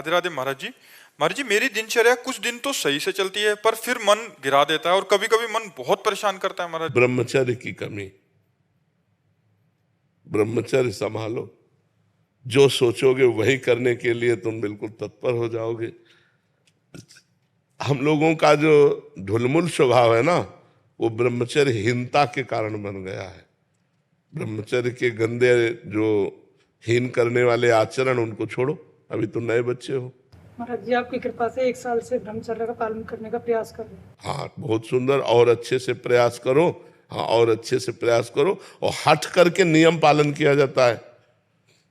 राधे राधे महाराज जी। महाराज जी, मेरी दिनचर्या कुछ दिन तो सही से चलती है, पर फिर मन गिरा देता है और कभी कभी मन बहुत परेशान करता है महाराज। ब्रह्मचर्य की कमी। ब्रह्मचर्य संभालो, जो सोचोगे वही करने के लिए तुम बिल्कुल तत्पर हो जाओगे। हम लोगों का जो ढुलमुल स्वभाव है ना, वो ब्रह्मचर्यहीनता के कारण बन गया है। ब्रह्मचर्य के गंदे जो हीन करने वाले आचरण, उनको छोड़ो, अभी तो नए बच्चे हो। महाराज जी, आपकी कृपा से 1 साल से ब्रह्मचर्य का पालन करने का प्रयास कर रहे हैं। हाँ, बहुत सुंदर, और अच्छे से प्रयास करो। हाँ, और अच्छे से प्रयास करो। और हट करके नियम पालन किया जाता है।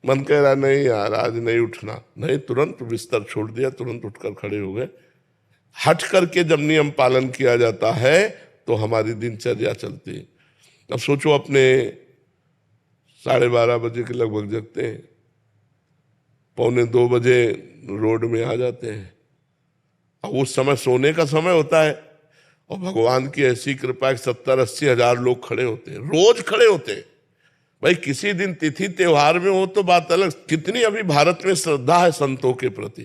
मन कह रहा नहीं यार आज नहीं उठना, नहीं, तुरंत बिस्तर छोड़ दिया, तुरंत उठकर खड़े हो गए। हट करके जब नियम पालन किया जाता है तो हमारी दिनचर्या चलती है। अब सोचो, अपने 12:30 बजे के लगभग जगते हैं, 1:45 बजे रोड में आ जाते हैं। अब उस समय सोने का समय होता है, और भगवान की ऐसी कृपा है 70-80 हजार लोग खड़े होते हैं, रोज खड़े होते हैं। भाई किसी दिन तिथि त्योहार में हो तो बात अलग। कितनी अभी भारत में श्रद्धा है संतों के प्रति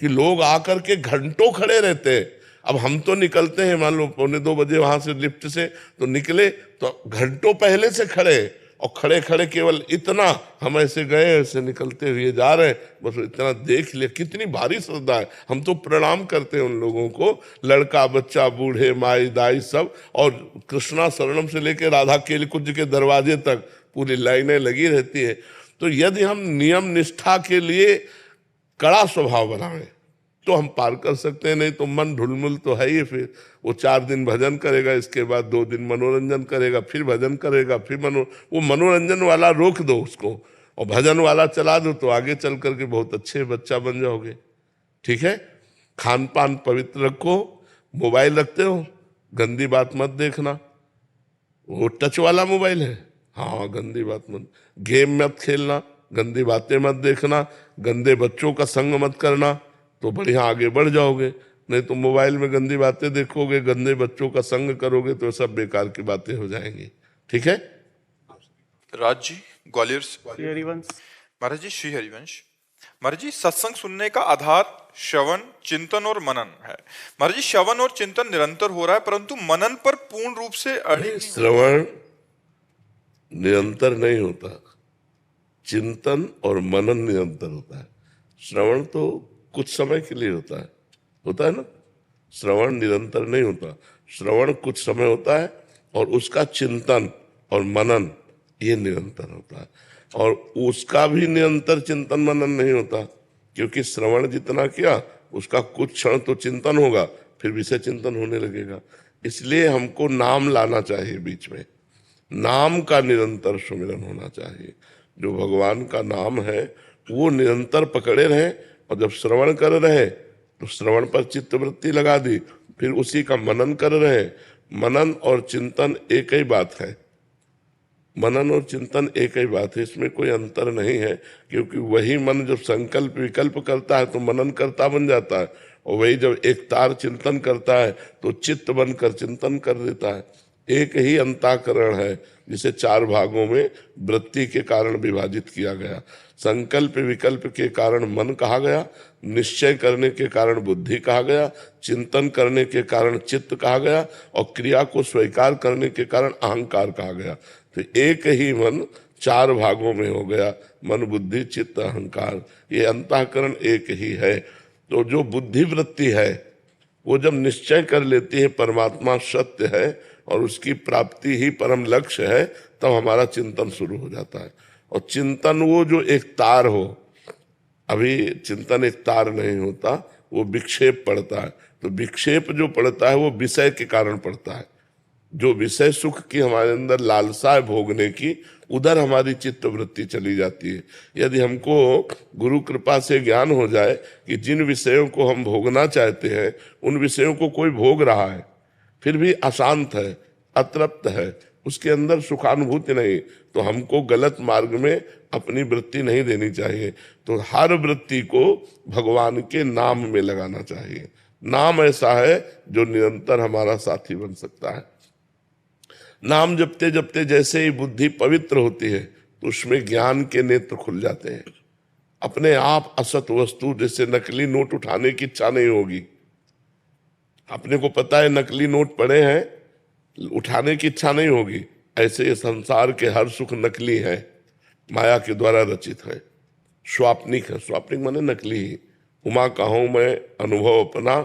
कि लोग आकर के घंटों खड़े रहते हैं। अब हम तो निकलते हैं, मान लो 1:45 बजे वहां से लिफ्ट से तो निकले, तो घंटों पहले से खड़े, और खड़े खड़े केवल इतना, हम ऐसे गए ऐसे निकलते हुए जा रहे हैं, बस इतना देख लिया। कितनी भारी श्रद्धा है। हम तो प्रणाम करते हैं उन लोगों को, लड़का बच्चा बूढ़े माई दाई सब, और कृष्णा शरणम से लेकर राधा केलकुंज के दरवाजे तक पूरी लाइनें लगी रहती है। तो यदि हम नियम निष्ठा के लिए कड़ा स्वभाव बनाएं तो हम पार कर सकते हैं, नहीं तो मन ढुलमुल तो है ही। फिर वो 4 दिन भजन करेगा, इसके बाद 2 दिन मनोरंजन करेगा, फिर भजन करेगा, फिर वो मनोरंजन वाला रोक दो उसको, और भजन वाला चला दो, तो आगे चल करके बहुत अच्छे बच्चा बन जाओगे। ठीक है, खान पान पवित्र रखो। मोबाइल रखते हो, गंदी बात मत देखना, वो टच वाला मोबाइल है, हाँ गंदी बात मत। गेम मत खेलना, गंदी बातें मत देखना, गंदे बच्चों का संग मत करना, तो बढ़िया आगे बढ़ जाओगे। नहीं तो मोबाइल में गंदी बातें देखोगे, गंदे बच्चों का संग करोगे, तो सब बेकार की बातें हो जाएंगी। ठीक है। राज जी ग्वालियर से। श्री हरिवंश। महाराज जी, श्री हरिवंश। महाराज जी, सत्संग सुनने का आधार श्रवण, चिंतन और मनन है। महाराज जी, श्रवण और चिंतन निरंतर हो रहा है, परंतु मनन पर पूर्ण रूप से श्रवण निरंतर नहीं होता, चिंतन और मनन निरंतर होता है। श्रवण तो कुछ समय के लिए होता है ना। श्रवण निरंतर नहीं होता, श्रवण कुछ समय होता है, और उसका चिंतन और मनन ये निरंतर होता है। और उसका भी निरंतर चिंतन मनन नहीं होता, क्योंकि श्रवण जितना किया उसका कुछ क्षण तो चिंतन होगा, फिर विषय चिंतन होने लगेगा। इसलिए हमको नाम लाना चाहिए बीच में, नाम का निरंतर सुमिरन होना चाहिए। जो भगवान का नाम है वो निरंतर पकड़े रहे, और जब श्रवण कर रहे तो श्रवण पर चित्तवृत्ति लगा दी, फिर उसी का मनन कर रहे। मनन और चिंतन एक ही बात है, मनन और चिंतन एक ही बात है, इसमें कोई अंतर नहीं है। क्योंकि वही मन जब संकल्प विकल्प करता है तो मनन करता बन जाता है, और वही जब एक तार चिंतन करता है तो चित्त बनकर चिंतन कर देता है। एक ही अंतःकरण है, जिसे 4 भागों में वृत्ति के कारण विभाजित किया गया। संकल्प विकल्प के कारण मन कहा गया, निश्चय करने के कारण बुद्धि कहा गया, चिंतन करने के कारण चित्त कहा गया, और क्रिया को स्वीकार करने के कारण अहंकार कहा गया। तो एक ही मन 4 भागों में हो गया, मन बुद्धि चित्त अहंकार, ये अंतःकरण एक ही है। तो जो बुद्धि वृत्ति है वो जब निश्चय कर लेती है परमात्मा सत्य है और उसकी प्राप्ति ही परम लक्ष्य है, तब हमारा चिंतन शुरू हो जाता है। और चिंतन वो जो एक तार हो, अभी चिंतन एक तार नहीं होता, वो विक्षेप पड़ता है। तो विक्षेप जो पड़ता है वो विषय के कारण पड़ता है। जो विषय सुख की हमारे अंदर लालसा है भोगने की, उधर हमारी चित्त वृत्ति चली जाती है। यदि हमको गुरु कृपा से ज्ञान हो जाए कि जिन विषयों को हम भोगना चाहते हैं उन विषयों को कोई भोग रहा है, फिर भी अशांत है, अतृप्त है, उसके अंदर सुखानुभूति नहीं, तो हमको गलत मार्ग में अपनी वृत्ति नहीं देनी चाहिए। तो हर वृत्ति को भगवान के नाम में लगाना चाहिए। नाम ऐसा है जो निरंतर हमारा साथी बन सकता है। नाम जपते जपते जैसे ही बुद्धि पवित्र होती है तो उसमें ज्ञान के नेत्र खुल जाते हैं। अपने आप असत वस्तु, जैसे नकली नोट उठाने की इच्छा नहीं होगी। अपने को पता है नकली नोट पड़े हैं, उठाने की इच्छा नहीं होगी। ऐसे ये संसार के हर सुख नकली है, माया के द्वारा रचित है, स्वाप्निक है। स्वाप्निक माने नकली ही। उमा कहूं मैं अनुभव अपना,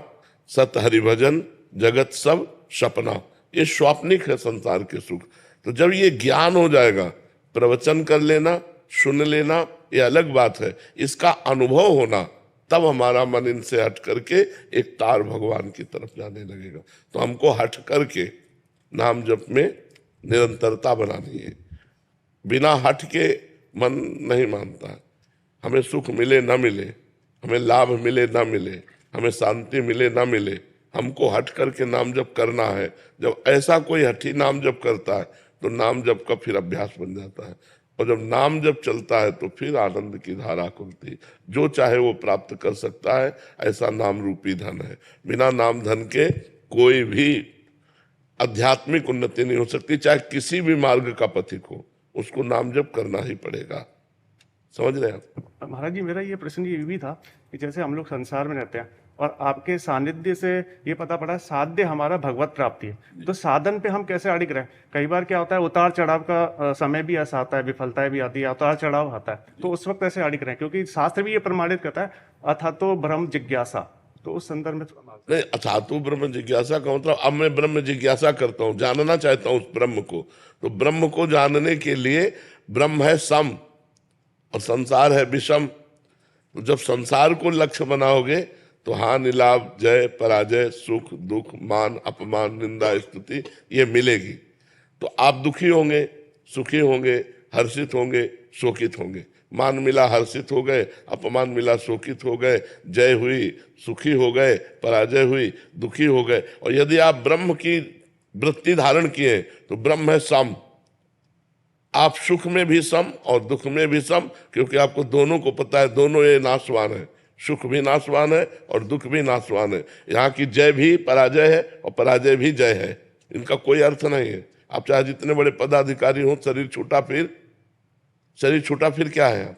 सत हरिभजन जगत सब सपना। ये स्वाप्निक है संसार के सुख। तो जब ये ज्ञान हो जाएगा, प्रवचन कर लेना, सुन लेना, ये अलग बात है, इसका अनुभव होना, तब हमारा मन इनसे हट करके एक तार भगवान की तरफ जाने लगेगा। तो हमको हट करके नाम जप में निरंतरता बनानी है। बिना हट के मन नहीं मानता। हमें सुख मिले ना मिले, हमें लाभ मिले ना मिले, हमें शांति मिले ना मिले, हमको हट करके नाम जप करना है। जब ऐसा कोई हठी नाम जप करता है तो नाम जप का फिर अभ्यास बन जाता है। और जब नाम जप चलता है तो फिर आनंद की धारा खुलती, जो चाहे वो प्राप्त कर सकता है। ऐसा नाम रूपी धन है। बिना नाम धन के कोई भी आध्यात्मिक उन्नति नहीं हो सकती, चाहे किसी भी मार्ग का पथिक हो, उसको नाम जप करना ही पड़ेगा। समझ रहे हैं आप? महाराज जी, मेरा ये प्रश्न ये भी था कि जैसे हम लोग संसार में रहते हैं और आपके सानिध्य से ये पता पड़ा साध्य हमारा भगवत प्राप्ति है, तो साधन पे हम कैसे अड़िग रहे? कई बार क्या होता है, उतार चढ़ाव का समय भी ऐसा आता है, विफलताएं भी आती है, उतार चढ़ाव आता है, तो उस वक्त ऐसे अड़िग रहे? क्योंकि शास्त्र भी ये प्रमाणित करता है, अथा तो ब्रह्म जिज्ञासा। तो उस संदर्भ में नहीं, अथातु ब्रह्म जिज्ञासा का मतलब अब मैं ब्रह्म जिज्ञासा करता हूँ, जानना चाहता हूँ उस ब्रह्म को। तो ब्रह्म को जानने के लिए ब्रह्म है सम और संसार है विषम। तो जब संसार को लक्ष्य बनाओगे तो हानि लाभ जय पराजय सुख दुख मान अपमान निंदा स्तुति ये मिलेगी। तो आप दुखी होंगे, सुखी होंगे, हर्षित होंगे, शोकित होंगे। मान मिला हर्षित हो गए, अपमान मिला शोकित हो गए, जय हुई सुखी हो गए, पराजय हुई दुखी हो गए। और यदि आप ब्रह्म की वृत्ति धारण किए तो ब्रह्म है सम। आप सुख में भी सम और दुख में भी सम, क्योंकि आपको दोनों को पता है, दोनों ये नाशवान है। सुख भी नाशवान है और दुख भी नाशवान है। यहाँ की जय भी पराजय है और पराजय भी जय है, इनका कोई अर्थ नहीं है। आप चाहे जितने बड़े पदाधिकारी हो, शरीर छूटा फिर क्या है? आप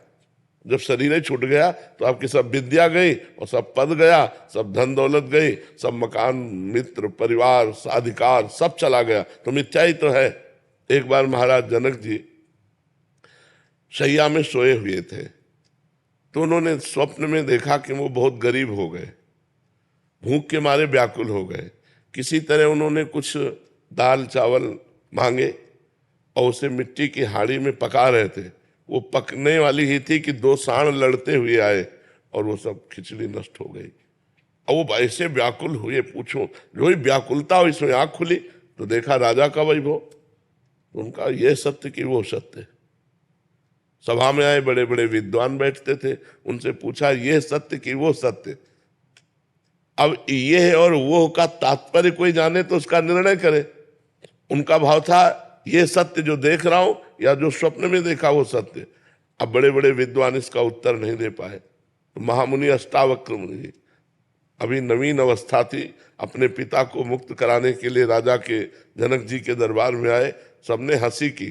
जब शरीर ही छूट गया तो आपकी सब विद्या गई और सब पद गया, सब धन दौलत गई, सब मकान मित्र परिवार अधिकार सब चला गया, तो मिथ्या ही तो है। एक बार महाराज जनक जी शैया में सोए हुए थे, तो उन्होंने स्वप्न में देखा कि वो बहुत गरीब हो गए, भूख के मारे व्याकुल हो गए। किसी तरह उन्होंने कुछ दाल चावल मांगे और उसे मिट्टी की हाड़ी में पका रहे थे। वो पकने वाली ही थी कि दो सांड लड़ते हुए आए और वो सब खिचड़ी नष्ट हो गई। और वो ऐसे व्याकुल हुए, पूछो जो ही व्याकुलता हुई इसमें आंख खुली तो देखा राजा का वैभव। उनका ये सत्य कि वो सत्य। सभा में आए बड़े बड़े विद्वान बैठते थे, उनसे पूछा ये सत्य कि वो सत्य। अब ये है और वो का तात्पर्य कोई जाने तो उसका निर्णय करे। उनका भाव था ये सत्य जो देख रहा हूं या जो स्वप्न में देखा वो सत्य। अब बड़े बड़े विद्वान इसका उत्तर नहीं दे पाए। तो महामुनि अष्टावक्र मुनि, अभी नवीन अवस्था थी, अपने पिता को मुक्त कराने के लिए राजा के जनक जी के दरबार में आए। सबने हंसी की।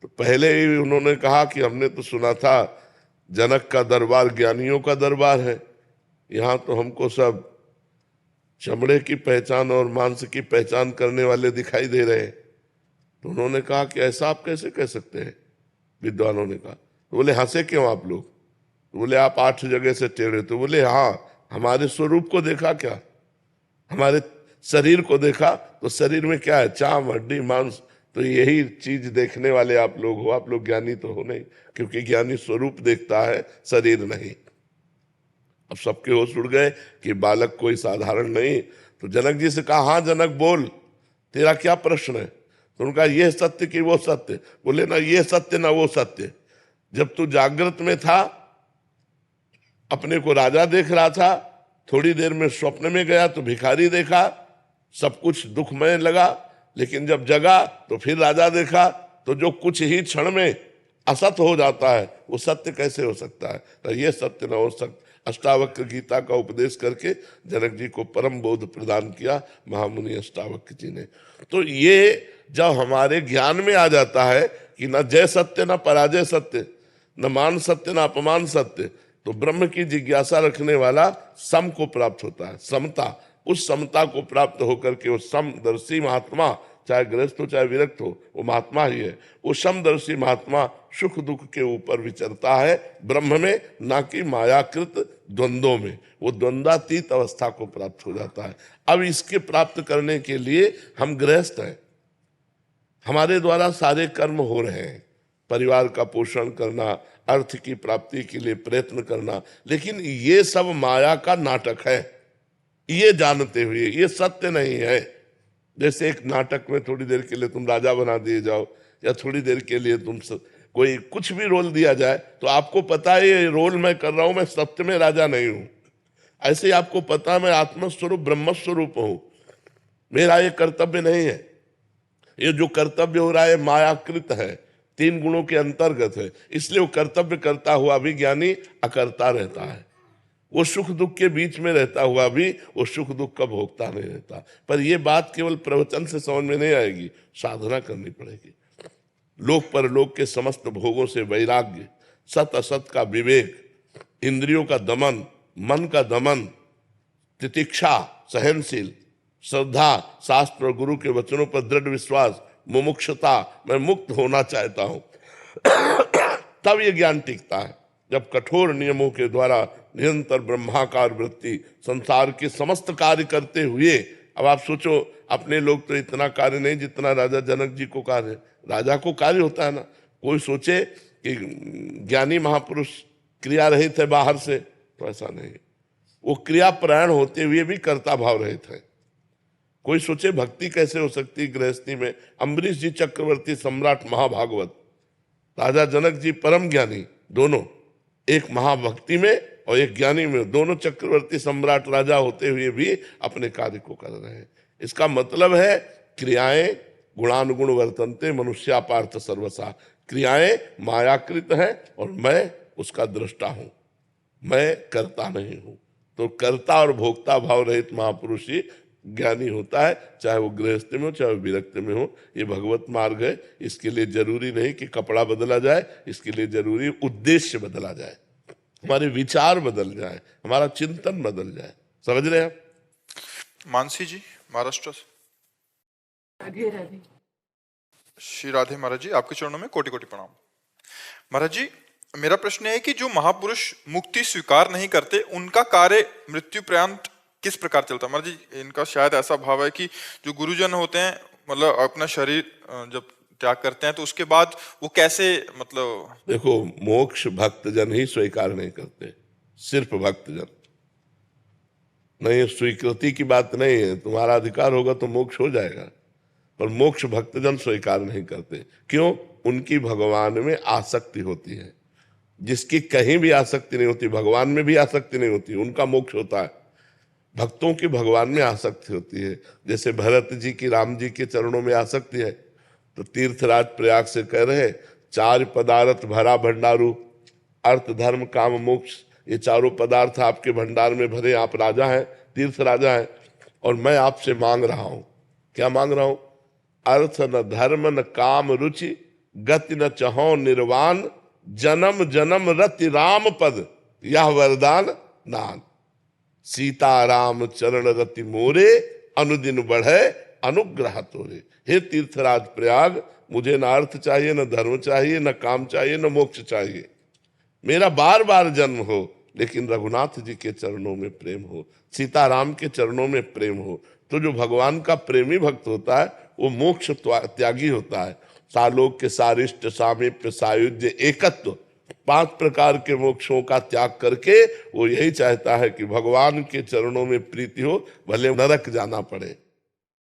तो पहले ही उन्होंने कहा कि हमने तो सुना था जनक का दरबार ज्ञानियों का दरबार है, यहाँ तो हमको सब चमड़े की पहचान और मांस की पहचान करने वाले दिखाई दे रहे हैं। तो उन्होंने कहा कि ऐसा आप कैसे कह सकते हैं? विद्वानों ने कहा। तो बोले हंसे क्यों आप लोग? तो बोले आप 8 जगह से टेढ़े। तो बोले हाँ, हमारे स्वरूप को देखा क्या? हमारे शरीर को देखा तो शरीर में क्या है? चाम हड्डी मांस। तो यही चीज देखने वाले आप लोग हो। आप लोग ज्ञानी तो हो नहीं, क्योंकि ज्ञानी स्वरूप देखता है, शरीर नहीं। अब सबके होश उड़ गए कि बालक कोई साधारण नहीं। तो जनक जी से कहा हाँ जनक बोल, तेरा क्या प्रश्न है? तो उनका ये सत्य कि वो सत्य? बोले ना ये सत्य ना वो सत्य। जब तू जागृत में था अपने को राजा देख रहा था, थोड़ी देर में स्वप्न में गया तो भिखारी देखा, सब कुछ दुखमय लगा। लेकिन जब जगा तो फिर राजा देखा। तो जो कुछ ही क्षण में असत हो जाता है वो सत्य कैसे हो सकता है? तो ये सत्य न हो सकता। अष्टावक्र गीता का उपदेश करके जनक जी को परम बोध प्रदान किया महामुनि अष्टावक्र जी ने। तो ये जब हमारे ज्ञान में आ जाता है कि न जय सत्य न पराजय सत्य, न मान सत्य न अपमान सत्य। तो ब्रह्म की जिज्ञासा रखने वाला सम को प्राप्त होता है, समता। उस समता को प्राप्त होकर के वो समदर्शी महात्मा, चाहे गृहस्थ हो चाहे विरक्त हो, वो महात्मा ही है। वो समदर्शी महात्मा सुख दुख के ऊपर विचरता है ब्रह्म में, ना कि मायाकृत द्वंद्वों में। वो द्वंद्वातीत अवस्था को प्राप्त हो जाता है। अब इसके प्राप्त करने के लिए हम गृहस्थ हैं, हमारे द्वारा सारे कर्म हो रहे हैं, परिवार का पोषण करना, अर्थ की प्राप्ति के लिए प्रयत्न करना, लेकिन ये सब माया का नाटक है, ये जानते हुए ये सत्य नहीं है। जैसे एक नाटक में थोड़ी देर के लिए तुम राजा बना दिए जाओ, या थोड़ी देर के लिए तुम कोई कुछ भी रोल दिया जाए, तो आपको पता है ये रोल मैं कर रहा हूं, मैं सत्य में राजा नहीं हूं। ऐसे ही आपको पता है मैं आत्मस्वरूप ब्रह्मस्वरूप हूं, मेरा ये कर्तव्य नहीं है। ये जो कर्तव्य हो रहा है मायाकृत है, 3 गुणों के अंतर्गत है, इसलिए वो कर्तव्य करता हुआ भी ज्ञानी अकर्ता रहता है। वो सुख दुख के बीच में रहता हुआ भी वो सुख दुख का भोगता नहीं रहता। पर ये बात केवल प्रवचन से समझ में नहीं आएगी, साधना करनी पड़ेगी। लोक परलोक के समस्त भोगों से वैराग्य, सत असत का विवेक, इंद्रियों का दमन, मन का दमन, तितिक्षा, सहनशील, श्रद्धा, शास्त्र और गुरु के वचनों पर दृढ़ विश्वास, मुमुक्षुता, मैं मुक्त होना चाहता हूं, तब ये ज्ञान टिकता है। जब कठोर नियमों के द्वारा निरंतर ब्रह्माकार वृत्ति संसार के समस्त कार्य करते हुए, अब आप सोचो अपने लोग तो इतना कार्य नहीं जितना राजा जनक जी को कार्य, राजा को कार्य होता है ना। कोई सोचे कि ज्ञानी महापुरुष क्रिया रहित है बाहर से, तो ऐसा नहीं, वो क्रियापरायण होते हुए भी कर्ता भाव रहित है। कोई सोचे भक्ति कैसे हो सकती गृहस्थी में। अम्बरीश जी चक्रवर्ती सम्राट महाभागवत, राजा जनक जी परम ज्ञानी, दोनों, एक महाभक्ति में और एक ज्ञानी में, दोनों चक्रवर्ती सम्राट राजा होते हुए भी अपने कार्य को कर रहे हैं। इसका मतलब है क्रियाएं गुणानुगुण वर्तनते मनुष्या पार्थ सर्वसा। क्रियाएं मायाकृत हैं और मैं उसका दृष्टा हूं, मैं करता नहीं हूं। तो कर्ता और भोक्ता भाव रहित महापुरुष ही ज्ञानी होता है, चाहे वो गृहस्थ में हो चाहे वो विरक्त में हो। ये भगवत मार्ग है। इसके लिए जरूरी नहीं कि कपड़ा बदला जाए, इसके लिए जरूरी उद्देश्य बदला जाए, हमारे विचार बदल जाए, हमारा चिंतन बदल जाए। समझ रहे हैं आप? मानसी जी महाराष्ट्र से। राधे राधे। श्री राधे महाराज जी, आपके चरणों में कोटि कोटि प्रणाम। महाराज जी, मेरा प्रश्न है कि जो महापुरुष मुक्ति स्वीकार नहीं करते, उनका कार्य मृत्यु पर्यंत किस प्रकार चलता है? महाराज जी, इनका शायद ऐसा भाव है कि जो गुरुजन होते हैं, मतलब अपना शरीर जब त्याग करते हैं तो उसके बाद वो कैसे, मतलब देखो, मोक्ष भक्तजन ही स्वीकार नहीं करते, सिर्फ भक्तजन। नहीं, स्वीकृति की बात नहीं है, तुम्हारा अधिकार होगा तो मोक्ष हो जाएगा, पर मोक्ष भक्तजन स्वीकार नहीं करते। क्यों? उनकी भगवान में आसक्ति होती है। जिसकी कहीं भी आसक्ति नहीं होती, भगवान में भी आसक्ति नहीं होती, उनका मोक्ष होता है। भक्तों की भगवान में आसक्ति होती है। जैसे भरत जी की राम जी के चरणों में आसक्ति है, तो तीर्थराज प्रयाग से कह रहे 4 पदार्थ भरा भंडारू, अर्थ धर्म काम मोक्ष, ये चारों पदार्थ आपके भंडार में भरे, आप राजा हैं, तीर्थ राजा हैं, और मैं आपसे मांग रहा हूं। क्या मांग रहा हूं? अर्थ न धर्म न काम रुचि, गति न चहो निर्वाण, जन्म जन्म रति राम पद, यह वरदान नान। सीता राम चरण रति मोरे, अनुदिन बढ़े अनुग्रह तोरे। हे तीर्थराज प्रयाग, मुझे न अर्थ चाहिए, न धर्म चाहिए, न काम चाहिए, न मोक्ष चाहिए। मेरा बार बार जन्म हो, लेकिन रघुनाथ जी के चरणों में प्रेम हो, सीताराम के चरणों में प्रेम हो। तो जो भगवान का प्रेमी भक्त होता है वो मोक्ष त्यागी होता है। सालोक के सारिष्ट, सामीप्य, सायुज्य, एकत्व, 5 प्रकार के मोक्षों का त्याग करके वो यही चाहता है कि भगवान के चरणों में प्रीति हो, भले नरक जाना पड़े।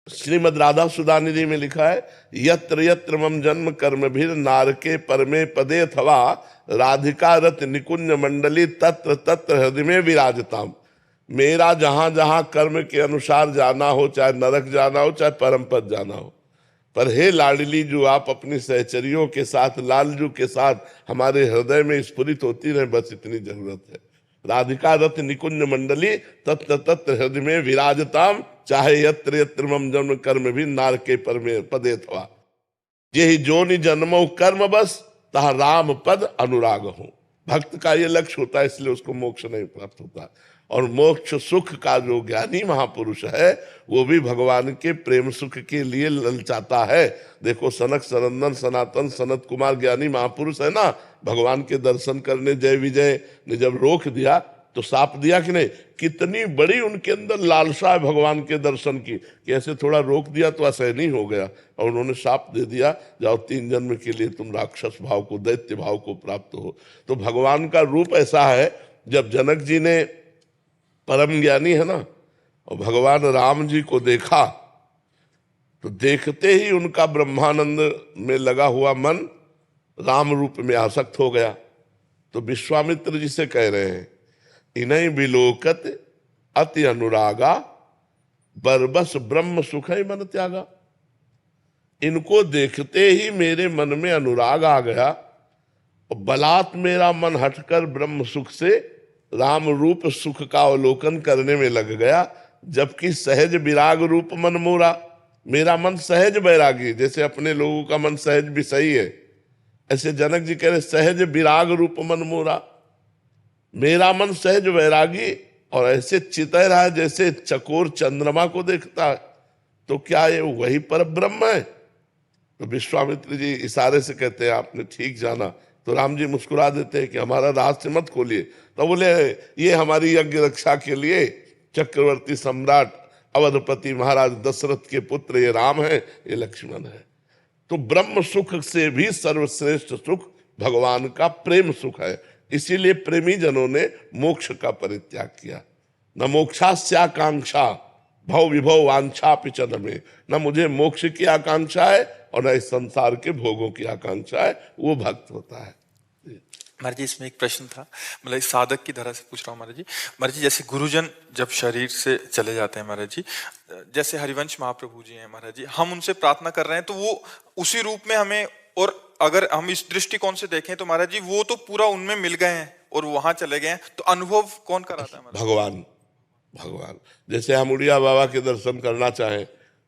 श्रीमद् राधा सुधानिधि में लिखा है, यत्र यत्र मम जन्म कर्म भीर नारके परमे पदे अथवा राधिका रत निकुंज मंडली तत्र तत्र हृदय में विराजताम। मेरा जहां जहां कर्म के अनुसार जाना हो, चाहे नरक जाना हो चाहे परम पद जाना हो, पर हे लाडली, जो आप अपनी सहचरियों के साथ, लालजू के साथ हमारे हृदय में स्फुरित होती रहे, बस इतनी जरूरत है। राधिका रथ निकुंज मंडली तत्र तत्र हृदय में विराजताम, चाहे यत्र यत्र मम जन्म कर्म भी नारके परमे पदे थवा। यही जोनि जन्मो कर्म बस, तह राम पद अनुराग हो। भक्त का ये लक्ष्य होता है, इसलिए उसको मोक्ष नहीं प्राप्त होता। और मोक्ष सुख का जो ज्ञानी महापुरुष है वो भी भगवान के प्रेम सुख के लिए ललचाता है। देखो सनक सनंदन सनातन सनत कुमार ज्ञानी महापुरुष है ना, भगवान के दर्शन करने जय विजय ने जब रोक दिया तो साप दिया कि नहीं, कितनी बड़ी उनके अंदर लालसा है भगवान के दर्शन की, कि ऐसे थोड़ा रोक दिया तो असहनीय हो गया और उन्होंने साप दे दिया, जाओ 3 जन्म के लिए तुम राक्षस भाव को दैत्य भाव को प्राप्त हो। तो भगवान का रूप ऐसा है, जब जनक जी ने परम ज्ञानी है ना और भगवान राम जी को देखा तो देखते ही उनका ब्रह्मानंद में लगा हुआ मन राम रूप में आसक्त हो गया। तो विश्वामित्र जी से कह रहे हैं, इन्हीं विलोकत अति अनुरागा बरबस ब्रह्म सुख ही मन त्यागा। इनको देखते ही मेरे मन में अनुराग आ गया और बलात् मेरा मन हटकर ब्रह्म सुख से राम रूप सुख का अवलोकन करने में लग गया। जबकि सहज विराग रूप मन मोरा, मेरा मन सहज बैरागी, जैसे अपने लोगों का मन सहज विषयी है, ऐसे जनक जी कह रहे सहज विराग रूप मन मोरा, मेरा मन सहज वैरागी और ऐसे चितह रहा जैसे चकोर चंद्रमा को देखता है। तो क्या ये वही पर ब्रह्म है? तो विश्वामित्र जी इशारे से कहते हैं आपने ठीक जाना। तो राम जी मुस्कुरा देते हैं कि हमारा रहस्य मत खोलिए। तो बोले ये हमारी यज्ञ रक्षा के लिए चक्रवर्ती सम्राट अवधपति महाराज दशरथ के पुत्र ये राम है, ये लक्ष्मण है। तो ब्रह्म सुख से भी सर्वश्रेष्ठ सुख भगवान का प्रेम सुख है। इसीलिए प्रेमी जनों ने मोक्ष का परित्याग किया। न मोक्षास्याकांक्षा भव विभव वांछा पिचन में, न मुझे मोक्ष की आकांक्षा है और न इस संसार के भोगों की आकांक्षा है, वो भक्त होता है। महाराज जी इसमें एक प्रश्न था, मतलब इस साधक की तरह से पूछ रहा हूँ महाराज जी। महाराज जी जैसे गुरुजन जब शरीर से चले जाते हैं महाराज जी, जैसे हरिवंश महाप्रभु जी हैं महाराज जी, हम उनसे प्रार्थना कर रहे हैं तो वो उसी रूप में हमें, और अगर हम इस दृष्टिकोण से देखें तो महाराज जी वो तो पूरा उनमें मिल गए हैं और वहां चले गए हैं, तो अनुभव कौन कराता है? भगवान। भगवान जैसे हम उड़िया बाबा के दर्शन करना चाहें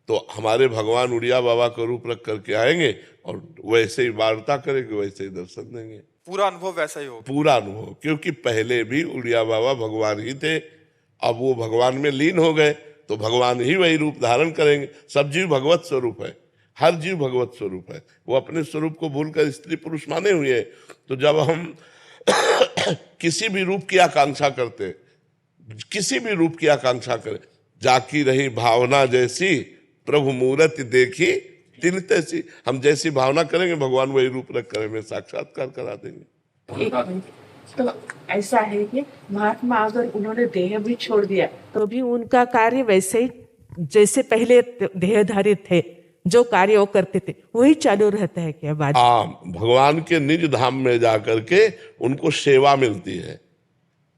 तो हमारे भगवान उड़िया बाबा का रूप रख करके आएंगे और वैसे ही वार्ता करेंगे, वैसे ही दर्शन देंगे। पूरा अनुभव वैसा ही होगा? पूरा अनुभव, क्योंकि पहले भी उड़िया बाबा भगवान ही थे, अब वो भगवान में लीन हो गए तो भगवान ही वही रूप धारण करेंगे। सब जीव भगवत स्वरूप है, हर जीव भगवत स्वरूप है, वो अपने स्वरूप को भूलकर स्त्री पुरुष माने हुए हैं। तो जब हम किसी भी रूप की आकांक्षा करते, किसी भी रूप की आकांक्षा करें, जाकी रही भावना जैसी प्रभु मूर्ति देखी तिन तैसी, हम जैसी भावना करेंगे भगवान वही रूप रख कर हमें साक्षात्कार करा देंगे। तो ऐसा है कि महात्मा अगर उन्होंने देह भी छोड़ दिया तो भी उनका कार्य वैसे ही जैसे पहले देहधारी थे, जो कार्य वो करते थे वही चालू रहता है क्या बाद? हाँ, भगवान के निज धाम में जाकर के उनको सेवा मिलती है।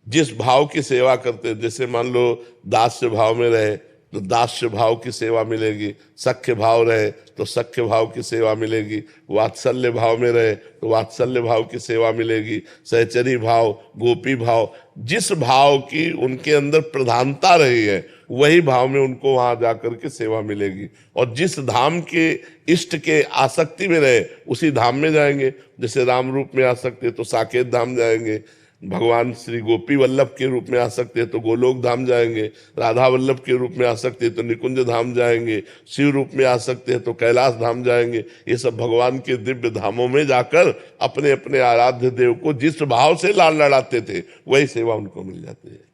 जिस भाव की सेवा करते, जैसे मान लो दास्य भाव में रहे तो दास्य भाव की सेवा मिलेगी, सख्य भाव रहे तो सख्य भाव की सेवा मिलेगी, वात्सल्य भाव में रहे तो वात्सल्य भाव की सेवा मिलेगी, सहचरी भाव, गोपी भाव, जिस भाव की उनके अंदर प्रधानता रही है वही भाव में उनको वहां जाकर के सेवा मिलेगी। और जिस धाम के इष्ट के आसक्ति में रहे उसी धाम में जाएंगे। जैसे राम रूप में आसक्ति है तो साकेत धाम जाएंगे, भगवान श्री गोपी वल्लभ के रूप में आ सकते हैं तो गोलोक धाम जाएंगे, राधा वल्लभ के रूप में आ सकते हैं तो निकुंज धाम जाएंगे, शिव रूप में आ सकते हैं तो कैलाश धाम जाएंगे। ये सब भगवान के दिव्य धामों में जाकर अपने अपने आराध्य देव को जिस भाव से लाल लड़ाते थे वही सेवा उनको मिल जाती है।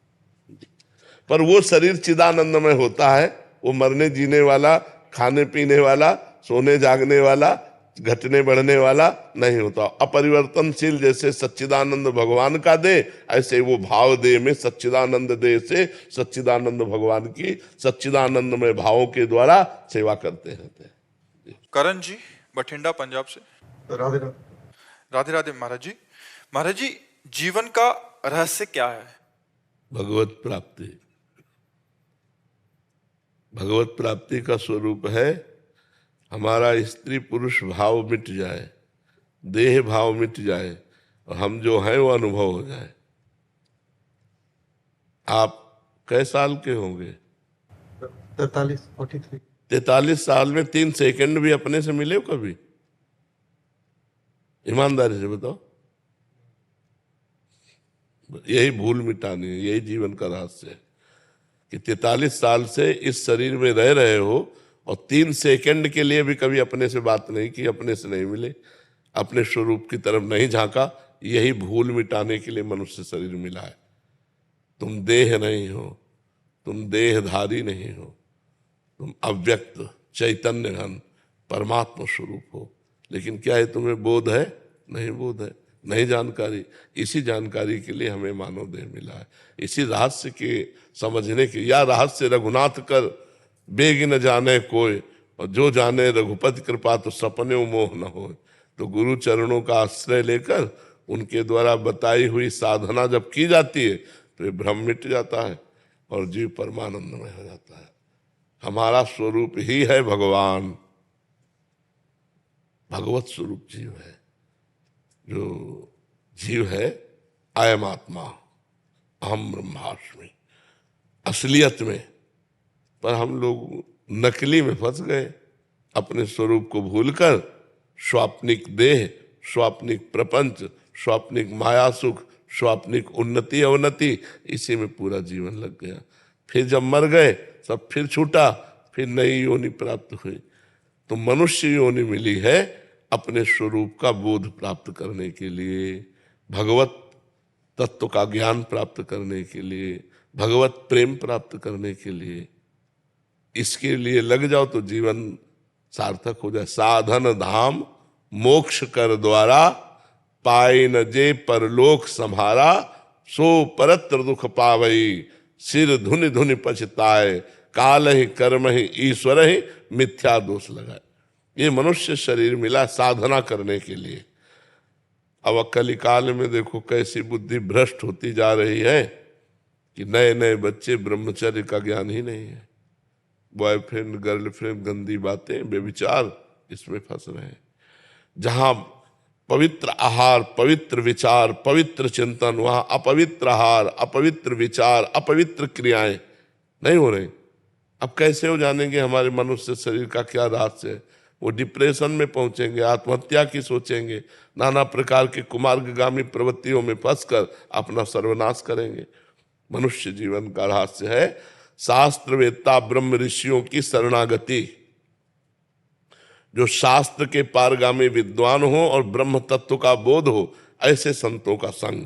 पर वो शरीर चिदानंदमय होता है, वो मरने जीने वाला, खाने पीने वाला, सोने जागने वाला, घटने बढ़ने वाला नहीं होता। अपरिवर्तनशील जैसे सच्चिदानंद भगवान का दे, ऐसे वो भाव दे में सच्चिदानंद दे से सच्चिदानंद भगवान की सच्चिदानंद में भावों के द्वारा सेवा करते रहते हैं। करण जी बठिंडा पंजाब से। राधे राधे। राधे राधे महाराज जी। महाराज जी जीवन का रहस्य क्या है? भगवत प्राप्ति। भगवत प्राप्ति का स्वरूप है हमारा स्त्री पुरुष भाव मिट जाए, देह भाव मिट जाए और हम जो हैं वो अनुभव हो जाए। आप कै साल के होंगे? 43 43 साल में 3 सेकंड भी अपने से मिले हो कभी? ईमानदारी से बताओ। यही भूल मिटानी है, यही जीवन का रहस्य है कि 43 साल से इस शरीर में रह रहे हो और 3 सेकंड के लिए भी कभी अपने से बात नहीं की, अपने से नहीं मिले, अपने स्वरूप की तरफ नहीं झांका। यही भूल मिटाने के लिए मनुष्य शरीर मिला है। तुम देह नहीं हो, तुम देहधारी नहीं हो, तुम अव्यक्त चैतन्य घन परमात्मा स्वरूप हो। लेकिन क्या है, तुम्हें बोध है? नहीं बोध है, नहीं जानकारी। इसी जानकारी के लिए हमें मानव देह मिला है, इसी रहस्य के समझने के। या रहस्य रघुनाथ कर बेग न जाने कोई, और जो जाने रघुपति कृपा तो सपने मोह न हो। तो गुरु चरणों का आश्रय लेकर उनके द्वारा बताई हुई साधना जब की जाती है तो ये भ्रम मिट जाता है और जीव परमानंदमय हो जाता है। हमारा स्वरूप ही है भगवान, भगवत स्वरूप जीव है। जो जीव है अयम आत्मा अहम ब्रह्मास्मि, असलियत में। पर हम लोग नकली में फंस गए, अपने स्वरूप को भूलकर स्वाप्निक देह, स्वाप्निक प्रपंच, स्वाप्निक माया सुख, स्वाप्निक उन्नति अवनति, इसी में पूरा जीवन लग गया। फिर जब मर गए सब फिर छूटा, फिर नई योनि प्राप्त हुई। तो मनुष्य योनि मिली है अपने स्वरूप का बोध प्राप्त करने के लिए, भगवत तत्व का ज्ञान प्राप्त करने के लिए, भगवत प्रेम प्राप्त करने के लिए। इसके लिए लग जाओ तो जीवन सार्थक हो जाए। साधन धाम मोक्ष कर द्वारा, पाए न जे परलोक संहारा, सो परत्र दुख पावई, सिर धुनि धुनि पछताए, काल ही कर्म ही ईश्वर ही मिथ्या दोष लगाए। ये मनुष्य शरीर मिला साधना करने के लिए। अब कलिकाल में देखो कैसी बुद्धि भ्रष्ट होती जा रही है कि नए नए बच्चे ब्रह्मचर्य का ज्ञान ही नहीं है। बॉयफ्रेंड गर्लफ्रेंड, गंदी बातें, बेविचार, इसमें फंस रहे हैं। जहां पवित्र आहार, पवित्र विचार, पवित्र चिंतन, वहां अपवित्र आहार, अपवित्र विचार, अपवित्र क्रियाएं नहीं हो रही। अब कैसे हो जानेंगे हमारे मनुष्य शरीर का क्या रहस्य है? वो डिप्रेशन में पहुंचेंगे, आत्महत्या की सोचेंगे, नाना प्रकार के कुमार्गगामी प्रवृत्तियों में फंसकर अपना सर्वनाश करेंगे। मनुष्य जीवन का रहस्य है शास्त्रवेत्ता ब्रह्म ऋषियों की शरणागति। जो शास्त्र के पारगामी विद्वान हो और ब्रह्म तत्व का बोध हो, ऐसे संतों का संग,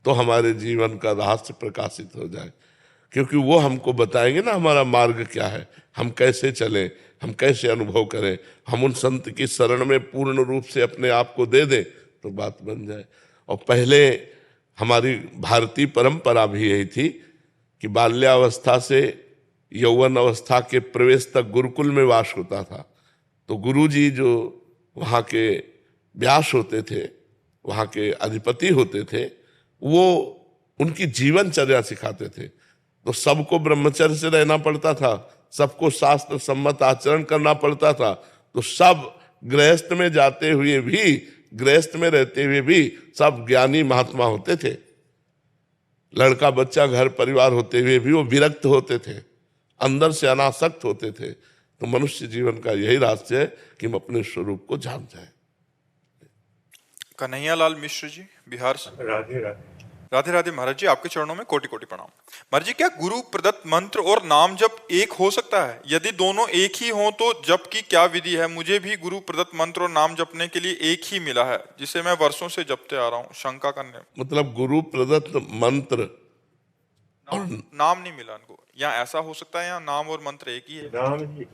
तो हमारे जीवन का रहस्य प्रकाशित हो जाए। क्योंकि वो हमको बताएंगे ना हमारा मार्ग क्या है, हम कैसे चलें, हम कैसे अनुभव करें। हम उन संत की शरण में पूर्ण रूप से अपने आप को दे दें तो बात बन जाए। और पहले हमारी भारतीय परंपरा भी यही थी कि बाल्यावस्था से यौवन अवस्था के प्रवेश तक गुरुकुल में वास होता था। तो गुरुजी जो वहाँ के व्यास होते थे, वहाँ के अधिपति होते थे, वो उनकी जीवनचर्या सिखाते थे। तो सबको ब्रह्मचर्य से रहना पड़ता था, सबको शास्त्र सम्मत आचरण करना पड़ता था। तो सब गृहस्थ में जाते हुए भी, गृहस्थ में रहते हुए भी सब ज्ञानी महात्मा होते थे। लड़का बच्चा घर परिवार होते हुए भी वो विरक्त होते थे, अंदर से अनासक्त होते थे। तो मनुष्य जीवन का यही रहस्य है कि हम अपने स्वरूप को जान जाएं। कन्हैयालाल मिश्र जी बिहार से। राधे राधे। राधे राधे महाराज जी, आपके चरणों में कोटि कोटि प्रणाम। महाराज जी, क्या गुरु प्रदत्त मंत्र और नाम जप एक हो सकता है? यदि दोनों एक ही हों तो जप की क्या विधि है? मुझे भी गुरु प्रदत्त मंत्र और नाम जपने के लिए एक ही मिला है, जिसे मैं वर्षों से जपते आ रहा हूँ। शंका करने मतलब गुरु प्रदत्त मंत्र नाम नहीं मिला इनको, या ऐसा हो सकता है या नाम और मंत्र एक ही है?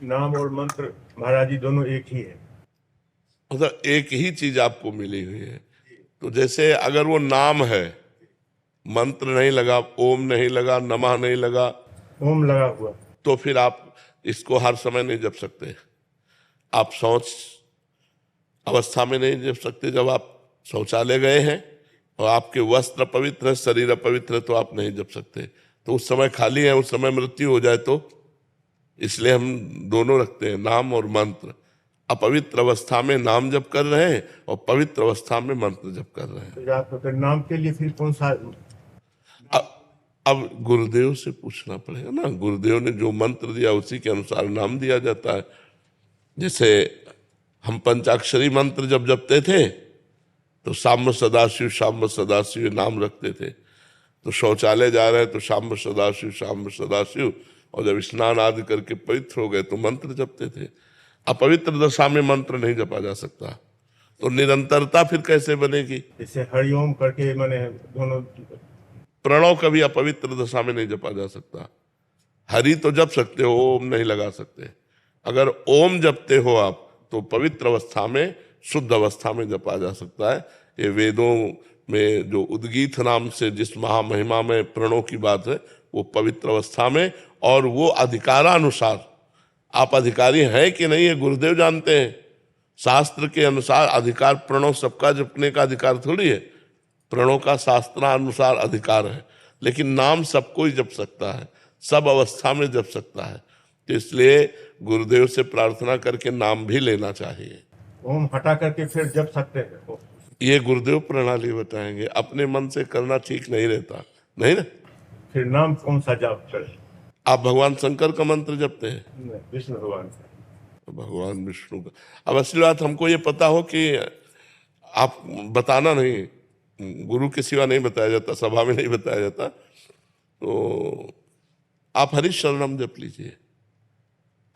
नाम और मंत्र महाराज जी दोनों एक ही है। मतलब एक ही चीज आपको मिली हुई है। तो जैसे अगर वो नाम है, मंत्र नहीं लगा, ओम नहीं लगा, नमः नहीं लगा, ओम लगा हुआ, तो फिर आप इसको हर समय नहीं जप सकते। आप शौच अवस्था में नहीं जप सकते। जब आप शौचालय गए हैं और आपके वस्त्र पवित्र है, शरीर अपवित्र है, तो आप नहीं जप सकते। तो उस समय खाली है, उस समय मृत्यु हो जाए तो, इसलिए हम दोनों रखते हैं, नाम और मंत्र। अपवित्र अवस्था में नाम जप कर रहे हैं और पवित्र अवस्था में मंत्र जप कर रहे हैं। तो फिर नाम के लिए फिर कौन सा? अब गुरुदेव से पूछना पड़ेगा ना। गुरुदेव ने जो मंत्र दिया उसी के अनुसार नाम दिया जाता है। जैसे हम पंचाक्षरी मंत्र जब जपते थे तो शाम्ब सदाशिव नाम रखते थे। तो शौचालय जा रहे हैं तो शाम्ब सदाशिव, और जब स्नान आदि करके पवित्र हो गए तो मंत्र जपते थे। अपवित्र दशा में मंत्र नहीं जपा जा सकता, तो निरंतरता फिर कैसे बनेगी? जैसे हरिओम करके मैंने दोनों प्रणव कभी अपवित्र दशा में नहीं जपा जा सकता। हरि तो जप सकते हो, ओम नहीं लगा सकते। अगर ओम जपते हो आप तो पवित्र अवस्था में, शुद्ध अवस्था में जपा जा सकता है। ये वेदों में जो उद्गीत नाम से जिस महामहिमा में प्रणव की बात है, वो पवित्र अवस्था में, और वो अधिकारानुसार, आप अधिकारी हैं कि नहीं है गुरुदेव जानते हैं। शास्त्र के अनुसार अधिकार प्रणव सबका जपने का अधिकार थोड़ी है, प्रणव का शास्त्रानुसार अधिकार है, लेकिन नाम सबको ही जप सकता है, सब अवस्था में जप सकता है। तो इसलिए गुरुदेव से प्रार्थना करके नाम भी लेना चाहिए। ओम हटा करके फिर जप सकते हैं। ये गुरुदेव प्रणाली बताएंगे, अपने मन से करना ठीक नहीं रहता, नहीं ना। फिर नाम कौन सा जप करें? आप भगवान शंकर का मंत्र जपते हैं? विष्णु भगवान का। भगवान विष्णु का। अब असली बात हमको ये पता हो कि आप बताना नहीं, गुरु के सिवा नहीं बताया जाता, सभा में नहीं बताया जाता, तो आप हरीश शरणम जप लीजिए।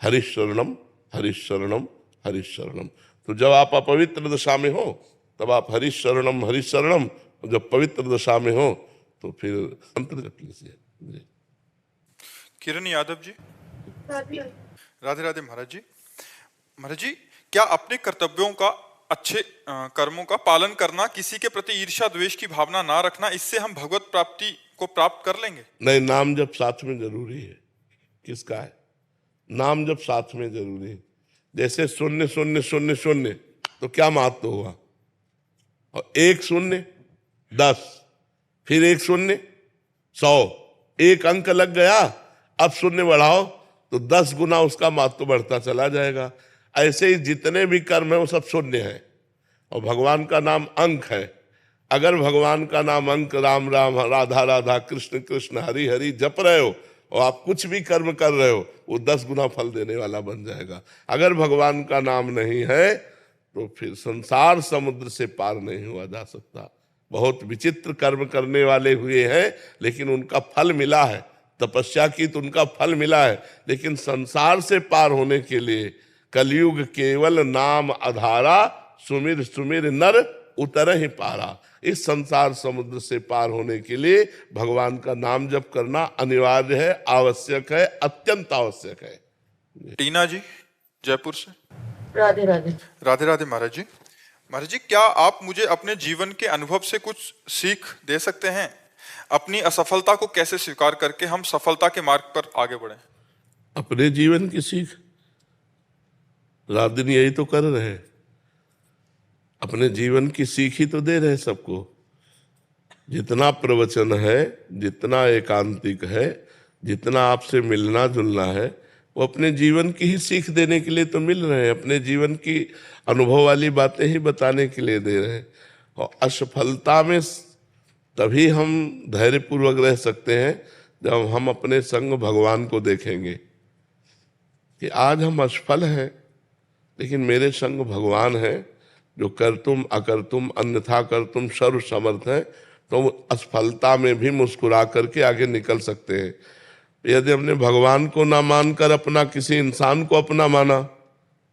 हरीश शरणम, हरीश शरणम, हरीश शरणम। तो जब आप अपवित्र दशा में हो तब आप हरीश शरणम, हरीश शरणम, जब पवित्र दशा में हो तो फिर मंत्र जप लीजिए। जी। किरण यादव जी। राधे राधे महाराज जी। महाराज जी, क्या अपने कर्तव्यों का, अच्छे कर्मों का पालन करना, किसी के प्रति ईर्ष्या द्वेष की भावना ना रखना, इससे हम भगवत प्राप्ति को प्राप्त कर लेंगे? नहीं, नाम जब साथ में जरूरी है। किसका है? नाम जब साथ में जरूरी है। जैसे शून्य शून्य शून्य शून्य, तो क्या महत्व हुआ? और 1 शून्य 10, फिर 1 शून्य 100, एक अंक लग गया, अब शून्य बढ़ाओ तो 10 गुना उसका महत्व बढ़ता चला जाएगा। ऐसे ही जितने भी कर्म है वो सब शून्य है, और भगवान का नाम अंक है। अगर भगवान का नाम अंक, राम राम, राधा राधा, कृष्ण कृष्ण, हरि हरि जप रहे हो और आप कुछ भी कर्म कर रहे हो, वो 10 गुना फल देने वाला बन जाएगा। अगर भगवान का नाम नहीं है तो फिर संसार समुद्र से पार नहीं हुआ जा सकता। बहुत विचित्र कर्म करने वाले हुए हैं, लेकिन उनका फल मिला है। तपस्या की तो उनका फल मिला है, लेकिन संसार से पार होने के लिए कलयुग केवल नाम आधारा, सुमिर सुमिर नर उतर ही पारा। इस संसार समुद्र से पार होने के लिए भगवान का नाम जप करना अनिवार्य है, आवश्यक है, अत्यंत आवश्यक है। टीना जी जयपुर से। राधे राधे। राधे राधे महाराज जी। महाराज जी, क्या आप मुझे अपने जीवन के अनुभव से कुछ सीख दे सकते हैं? अपनी असफलता को कैसे स्वीकार करके हम सफलता के मार्ग पर आगे बढ़ें? अपने जीवन की सीख रात दिन यही तो कर रहे हैं, अपने जीवन की सीख ही तो दे रहे हैं सबको। जितना प्रवचन है, जितना एकांतिक है, जितना आपसे मिलना जुलना है, वो अपने जीवन की ही सीख देने के लिए तो मिल रहे हैं, अपने जीवन की अनुभव वाली बातें ही बताने के लिए दे रहे हैं। और असफलता में तभी हम धैर्यपूर्वक रह सकते हैं जब हम अपने संग भगवान को देखेंगे कि आज हम असफल हैं, लेकिन मेरे संग भगवान है जो करतुम अकर्तुम अन्यथा करतुम सर्व समर्थ है। तो असफलता में भी मुस्कुरा करके आगे निकल सकते हैं। यदि हमने भगवान को ना मानकर अपना किसी इंसान को अपना माना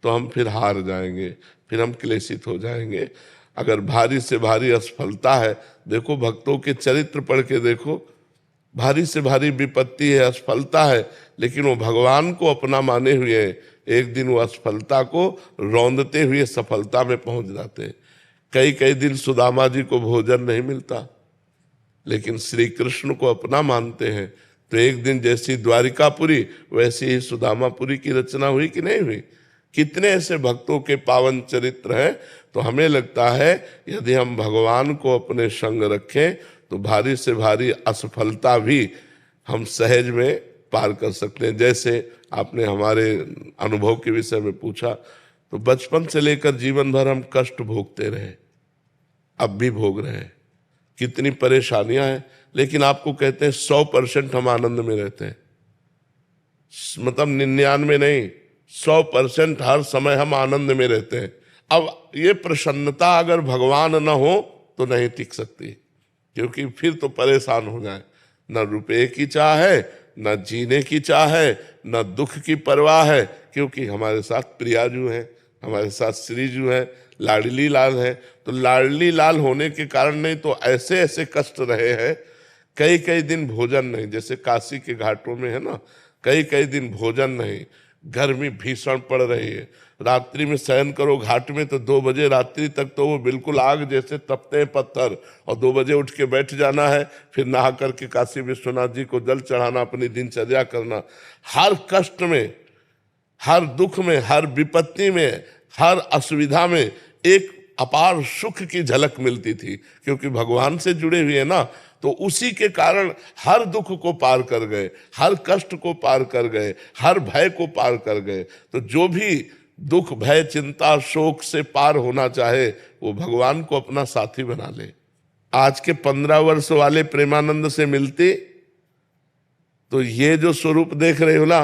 तो हम फिर हार जाएंगे, फिर हम क्लेशित हो जाएंगे। अगर भारी से भारी असफलता है, देखो भक्तों के चरित्र पढ़ के देखो, भारी से भारी विपत्ति है, असफलता है, लेकिन वो भगवान को अपना माने हुए हैं। एक दिन वो असफलता को रौंदते हुए सफलता में पहुंच जाते हैं। कई कई दिन सुदामा जी को भोजन नहीं मिलता, लेकिन श्री कृष्ण को अपना मानते हैं। तो एक दिन जैसी द्वारिकापुरी वैसी ही सुदामापुरी की रचना हुई कि नहीं हुई? कितने ऐसे भक्तों के पावन चरित्र हैं। तो हमें लगता है यदि हम भगवान को अपने संग रखें तो भारी से भारी असफलता भी हम सहज में पार कर सकते हैं। जैसे आपने हमारे अनुभव के विषय में पूछा, तो बचपन से लेकर जीवन भर हम कष्ट भोगते रहे, अब भी भोग रहे हैं, कितनी परेशानियां हैं, लेकिन आपको कहते हैं 100% हम आनंद में रहते हैं। मतलब 99 नहीं, 100% हर समय हम आनंद में रहते हैं। अब ये प्रसन्नता अगर भगवान न हो तो नहीं टिक सकती, क्योंकि फिर तो परेशान हो जाए। न रुपए की चाह है, न जीने की चाह है, न दुख की परवाह है, क्योंकि हमारे साथ प्रियाजू है, हमारे साथ श्रीजू है, लाडली लाल है। तो लाडली लाल होने के कारण नहीं तो ऐसे ऐसे कष्ट रहे हैं, कई कई दिन भोजन नहीं, जैसे काशी के घाटों में है ना, कई कई दिन भोजन नहीं, गर्मी भीषण पड़ रही है, रात्रि में शयन करो घाट में तो 2 बजे रात्रि तक तो वो बिल्कुल आग जैसे तपते हैं पत्थर, और 2 बजे उठ के बैठ जाना है, फिर नहा करके काशी विश्वनाथ जी को जल चढ़ाना, अपनी दिनचर्या करना। हर कष्ट में, हर दुख में, हर विपत्ति में, हर असुविधा में एक अपार सुख की झलक मिलती थी, क्योंकि भगवान से जुड़े हुए हैं ना, तो उसी के कारण हर दुख को पार कर गए, हर कष्ट को पार कर गए, हर भय को पार कर गए। तो जो भी दुख भय चिंता शोक से पार होना चाहे वो भगवान को अपना साथी बना ले। आज के 15 वर्ष वाले प्रेमानंद से मिलते तो ये जो स्वरूप देख रहे हो ना,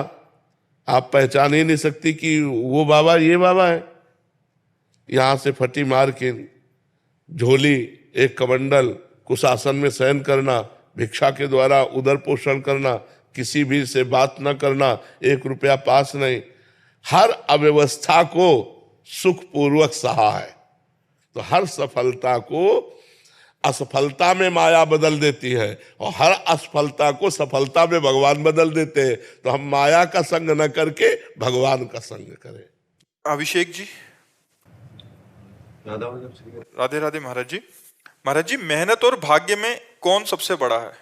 आप पहचान ही नहीं सकती कि वो बाबा ये बाबा है। यहां से फटी मार के झोली, एक कमंडल, कुशासन में शयन करना, भिक्षा के द्वारा उदर पोषण करना, किसी भी से बात न करना, 1 रुपया पास नहीं, हर अव्यवस्था को सुखपूर्वक सहा है। तो हर सफलता को असफलता में माया बदल देती है, और हर असफलता को सफलता में भगवान बदल देते हैं। तो हम माया का संग न करके भगवान का संग करें। अभिषेक जी। राधे राधे महाराज जी। महाराज जी, मेहनत और भाग्य में कौन सबसे बड़ा है?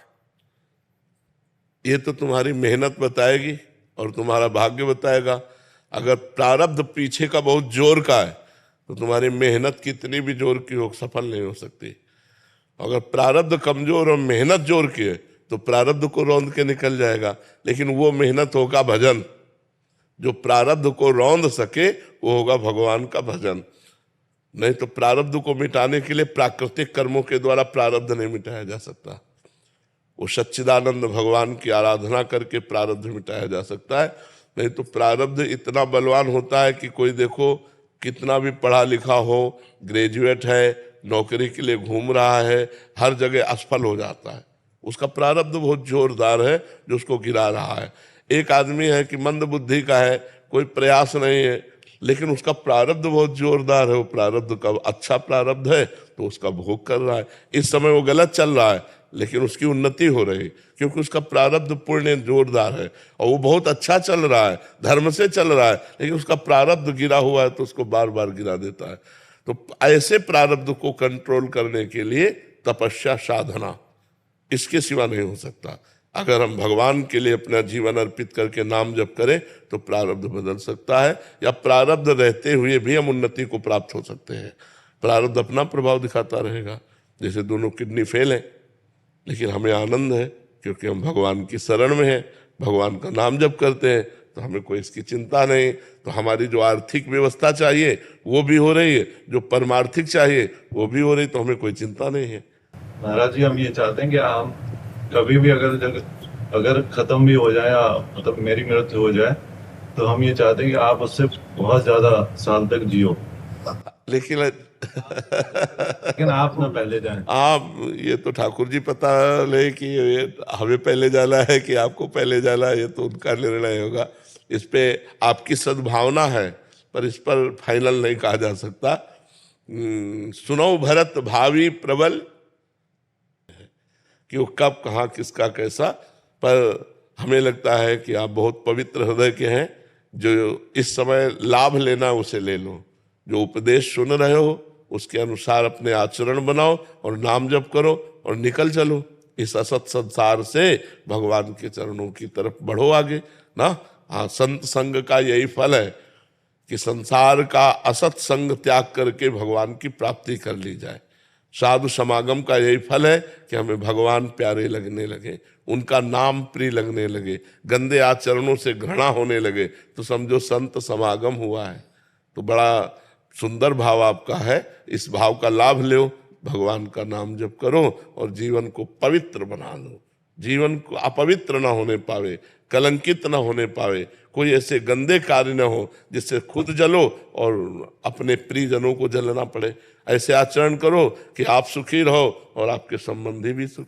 ये तो तुम्हारी मेहनत बताएगी और तुम्हारा भाग्य बताएगा। अगर प्रारब्ध पीछे का बहुत जोर का है तो तुम्हारी मेहनत कितनी भी जोर की हो सफल नहीं हो सकती। अगर प्रारब्ध कमजोर और मेहनत जोर की है तो प्रारब्ध को रौंद के निकल जाएगा, लेकिन वो मेहनत होगा भजन। जो प्रारब्ध को रौंद सके वो होगा भगवान का भजन। नहीं तो प्रारब्ध को मिटाने के लिए प्राकृतिक कर्मों के द्वारा प्रारब्ध नहीं मिटाया जा सकता। वो सच्चिदानंद भगवान की आराधना करके प्रारब्ध मिटाया जा सकता है। नहीं तो प्रारब्ध इतना बलवान होता है कि कोई देखो कितना भी पढ़ा लिखा हो, ग्रेजुएट है, नौकरी के लिए घूम रहा है, हर जगह असफल हो जाता है। उसका प्रारब्ध बहुत जोरदार है जो उसको गिरा रहा है। एक आदमी है कि मंद बुद्धि का है, कोई प्रयास नहीं है, लेकिन उसका प्रारब्ध बहुत जोरदार है। वो प्रारब्ध का अच्छा प्रारब्ध है तो उसका भोग कर रहा है। इस समय वो गलत चल रहा है लेकिन उसकी उन्नति हो रही है, क्योंकि उसका प्रारब्ध पुण्य जोरदार है और वो बहुत अच्छा चल रहा है, धर्म से चल रहा है, लेकिन उसका प्रारब्ध गिरा हुआ है तो उसको बार बार गिरा देता है। तो ऐसे प्रारब्ध को कंट्रोल करने के लिए तपस्या साधना, इसके सिवा नहीं हो सकता। अगर हम भगवान के लिए अपना जीवन अर्पित करके नाम जप करें तो प्रारब्ध बदल सकता है, या प्रारब्ध रहते हुए भी हम उन्नति को प्राप्त हो सकते हैं। प्रारब्ध अपना प्रभाव दिखाता रहेगा। जैसे दोनों किडनी फेल है लेकिन हमें आनंद है क्योंकि हम भगवान की शरण में हैं, भगवान का नाम जप करते हैं, तो हमें कोई इसकी चिंता नहीं। तो हमारी जो आर्थिक व्यवस्था चाहिए वो भी हो रही है, जो परमार्थिक चाहिए वो भी हो रही, तो हमें कोई चिंता नहीं है। महाराज जी, हम ये चाहते हैं कि हम कभी भी अगर खत्म भी हो जाए, मतलब मेरी मृत्यु हो जाए, तो हम ये चाहते हैं कि आप उससे बहुत ज्यादा साल तक जियो, लेकिन आप ना पहले जाएं। आप ये तो ठाकुर जी पता ले कि हमें पहले जाना है कि आपको पहले जाना है, ये तो उनका निर्णय होगा। इस पे आपकी सद्भावना है पर इस पर फाइनल नहीं कहा जा सकता। सुनो भरत भावी प्रबल, कि वो कब कहाँ किसका कैसा, पर हमें लगता है कि आप बहुत पवित्र हृदय के हैं। जो इस समय लाभ लेना उसे ले लो, जो उपदेश सुन रहे हो उसके अनुसार अपने आचरण बनाओ और नाम जप करो और निकल चलो इस असत संसार से भगवान के चरणों की तरफ बढ़ो आगे ना। हाँ, संत संग का यही फल है कि संसार का असत संग त्याग करके भगवान की प्राप्ति कर ली जाए। साधु समागम का यही फल है कि हमें भगवान प्यारे लगने लगे, उनका नाम प्रिय लगने लगे, गंदे आचरणों से घृणा होने लगे, तो समझो संत समागम हुआ है। तो बड़ा सुंदर भाव आपका है, इस भाव का लाभ लो, भगवान का नाम जप करो और जीवन को पवित्र बना लो। जीवन को अपवित्र ना होने पावे, कलंकित ना होने पावे, कोई ऐसे गंदे कार्य न हो जिससे खुद जलो और अपने प्रियजनों को जलना पड़े। ऐसे आचरण करो कि आप सुखी रहो और आपके संबंधी भी सुखी